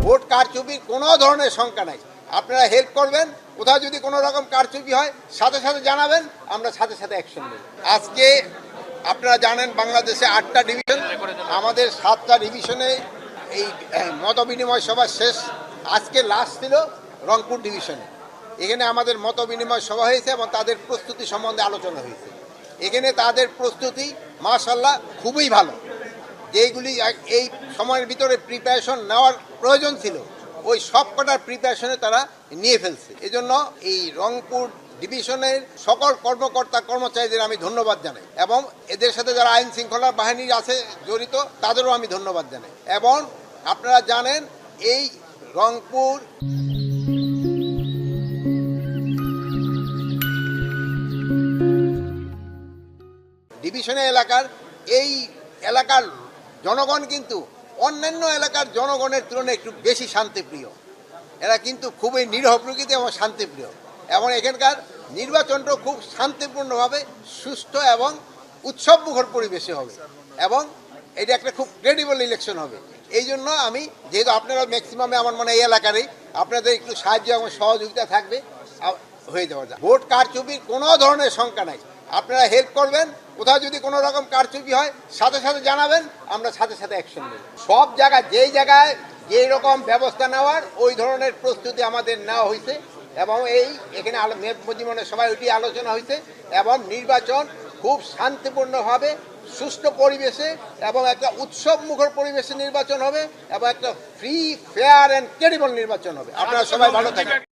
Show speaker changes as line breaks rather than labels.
Vote কারচুপির কোনো ধরনের শঙ্কা নাই। আপনারা হেল্প করবেন, কোথাও যদি কোনো রকম কারচুপি হয় সাথে সাথে জানাবেন, আমরা সাথে সাথে অ্যাকশন নেব। আজকে আপনারা জানেন বাংলাদেশে 8টা ডিভিশন, আমাদের 7টা ডিভিশনে এই মত বিনিময় সভা শেষ। আজকে লাস্ট ছিল রংপুর ডিভিশনে। এখানে আমাদের মত বিনিময় সভা হয়েছে এবং তাদের প্রস্তুতি সম্বন্ধে আলোচনা হয়েছে। এখানে তাদের প্রস্তুতি মাশাআল্লাহ খুবই ভালো। যেইগুলি এই সময়ের ভিতরে প্রিপারেশন নেওয়ার প্রয়োজন ছিল ওই সব কটার প্রিপারেশনে তারা নিয়ে ফেলছে। এজন্য এই রংপুর ডিভিশনের সকল কর্মকর্তা কর্মচারীদের আমি ধন্যবাদ জানাই এবং এদের সাথে যারা আইন শৃঙ্খলা বাহিনী আছে জড়িত তাদেরও আমি ধন্যবাদ জানাই। এবং আপনারা জানেন এই রংপুর ডিভিশনের এই এলাকার জনগণ কিন্তু অন্যান্য এলাকার জনগণের তুলনায় একটু বেশি শান্তিপ্রিয়। এরা কিন্তু খুবই নিরীহ প্রকৃতি এবং শান্তিপ্রিয় এবং এখানকার নির্বাচনটা খুব শান্তিপূর্ণভাবে সুষ্ঠু এবং উৎসবমুখর পরিবেশে হবে এবং এটা একটা খুব ক্রেডিবল ইলেকশন হবে। এই জন্য আমি যেহেতু আপনারা ম্যাক্সিমামে আমার মনে হয় এই এলাকারই, আপনাদের একটু সাহায্য এবং সহযোগিতা থাকবে, হয়ে যাওয়া যায়। ভোট কারচুপির কোনো ধরনের শঙ্কা নাই। আপনারা হেল্প করবেন, কোথাও যদি কোনো রকম কারচুপি হয় সাথে সাথে জানাবেন, আমরা সাথে সাথে অ্যাকশন নেব। সব জায়গায় যেই জায়গায় যেই রকম ব্যবস্থা নেওয়ার ওই ধরনের প্রস্তুতি আমাদের নেওয়া হয়েছে এবং এখানে মজিমনের সবাই ওইটি আলোচনা হয়েছে এবং নির্বাচন খুব শান্তিপূর্ণভাবে সুষ্ঠু পরিবেশে এবং একটা উৎসবমুখর পরিবেশে নির্বাচন হবে এবং একটা ফ্রি, ফেয়ার অ্যান্ড ক্রেডিবল নির্বাচন হবে। আপনারা সবাই ভালো থাকবেন।